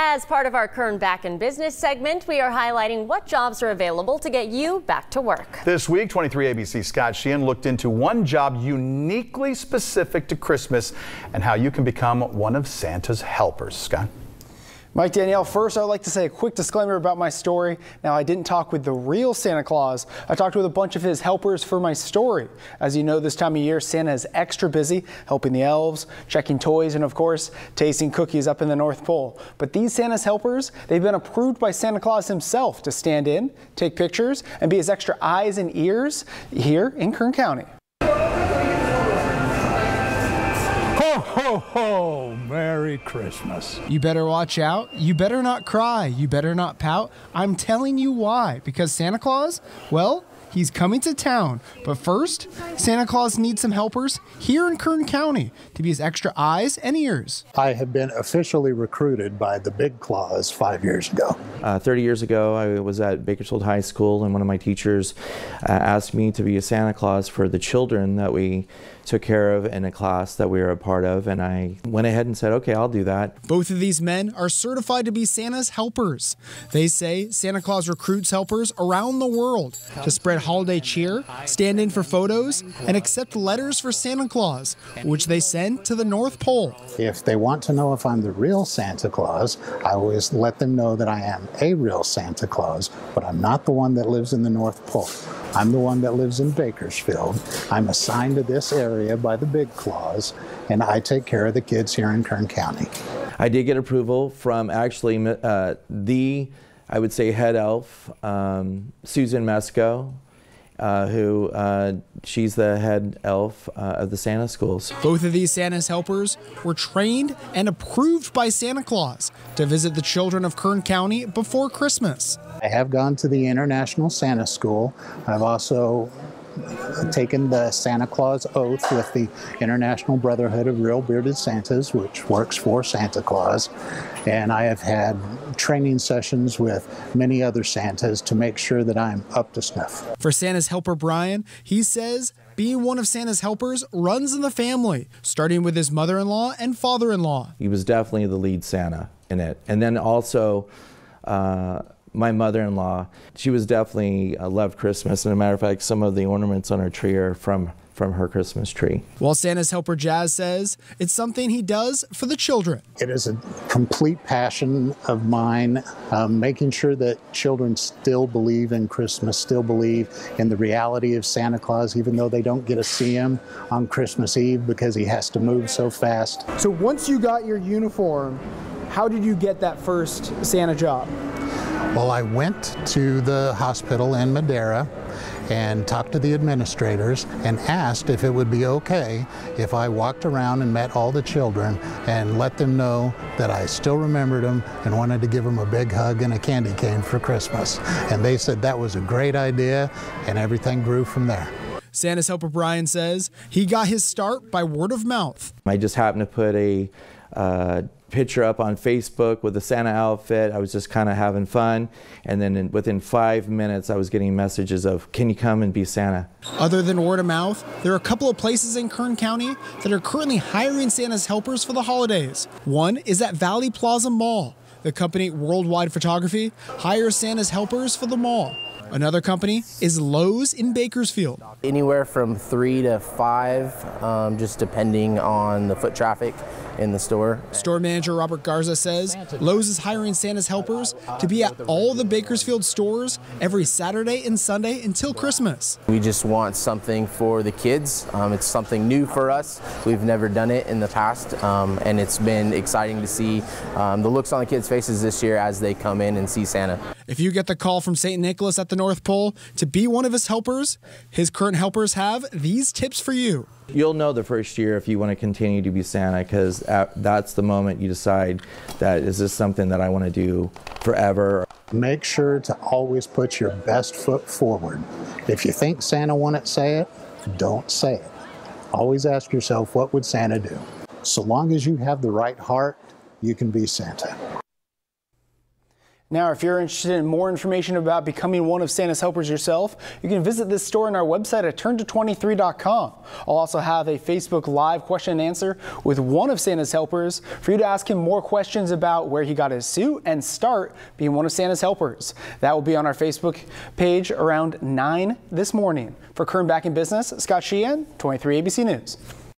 As part of our Kern Back in Business segment, we are highlighting what jobs are available to get you back to work. This week, 23 ABC's Scott Sheehan looked into one job uniquely specific to Christmas and how you can become one of Santa's helpers. Scott? Mike, Danielle, first I'd like to say a quick disclaimer about my story. Now, I didn't talk with the real Santa Claus. I talked with a bunch of his helpers for my story. As you know, this time of year, Santa is extra busy helping the elves, checking toys, and of course, tasting cookies up in the North Pole. But these Santa's helpers, they've been approved by Santa Claus himself to stand in, take pictures, and be his extra eyes and ears here in Kern County. Ho, ho, ho! Merry Christmas. You better watch out. You better not cry. You better not pout. I'm telling you why. Because Santa Claus, well, he's coming to town. But first, Santa Claus needs some helpers here in Kern County to be his extra eyes and ears. I have been officially recruited by the Big Claus 5 years ago. 30 years ago, I was at Bakersfield High School, and one of my teachers asked me to be a Santa Claus for the children that we took care of in a class that we were a part of, and I went ahead and said, okay, I'll do that. Both of these men are certified to be Santa's helpers. They say Santa Claus recruits helpers around the world to spread holiday cheer, stand in for photos, and accept letters for Santa Claus, which they send to the North Pole. If they want to know if I'm the real Santa Claus, I always let them know that I am a real Santa Claus, but I'm not the one that lives in the North Pole. I'm the one that lives in Bakersfield. I'm assigned to this area by the Big Claus, and I take care of the kids here in Kern County. I did get approval from actually I would say, head elf, Susan Mesco, who she's the head elf of the Santa schools. Both of these Santa's helpers were trained and approved by Santa Claus to visit the children of Kern County before Christmas. I have gone to the International Santa School. I've also taken the Santa Claus oath with the International Brotherhood of Real Bearded Santas, which works for Santa Claus. And I have had training sessions with many other Santas to make sure that I'm up to snuff. For Santa's helper Brian, he says being one of Santa's helpers runs in the family, starting with his mother-in-law and father-in-law. He was definitely the lead Santa in it. And then also, my mother-in-law, she was definitely loved Christmas. And as a matter of fact, some of the ornaments on her tree are from her Christmas tree. While Santa's helper Jazz says it's something he does for the children. It is a complete passion of mine, making sure that children still believe in Christmas, still believe in the reality of Santa Claus, even though they don't get to see him on Christmas Eve because he has to move so fast. So once you got your uniform, how did you get that first Santa job? Well, I went to the hospital in Madera and talked to the administrators and asked if it would be okay if I walked around and met all the children and let them know that I still remembered them and wanted to give them a big hug and a candy cane for Christmas. And they said that was a great idea, and everything grew from there. Santa's helper Brian says he got his start by word of mouth. I just happened to put a picture up on Facebook with the Santa outfit. I was just kind of having fun, and then within 5 minutes I was getting messages of, can you come and be Santa? Other than word of mouth, there are a couple of places in Kern County that are currently hiring Santa's helpers for the holidays. One is at Valley Plaza Mall. The company Worldwide Photography hires Santa's helpers for the mall. Another company is Lowe's in Bakersfield. Anywhere from 3 to 5, just depending on the foot traffic in the store. Store manager Robert Garza says Lowe's is hiring Santa's helpers to be at all the Bakersfield stores every Saturday and Sunday until Christmas. We just want something for the kids. It's something new for us. We've never done it in the past, and it's been exciting to see the looks on the kids' faces this year as they come in and see Santa. If you get the call from St. Nicholas at the North Pole to be one of his helpers, his current helpers have these tips for you. You'll know the first year if you want to continue to be Santa, because that's the moment you decide that is this something that I want to do forever. Make sure to always put your best foot forward. If you think Santa wouldn't say it, don't say it. Always ask yourself, what would Santa do? So long as you have the right heart, you can be Santa. Now, if you're interested in more information about becoming one of Santa's helpers yourself, you can visit this story on our website at turnto23.com. I'll also have a Facebook Live question and answer with one of Santa's helpers for you to ask him more questions about where he got his suit and start being one of Santa's helpers. That will be on our Facebook page around 9 this morning. For Kern Back in Business, Scott Sheehan, 23 ABC News.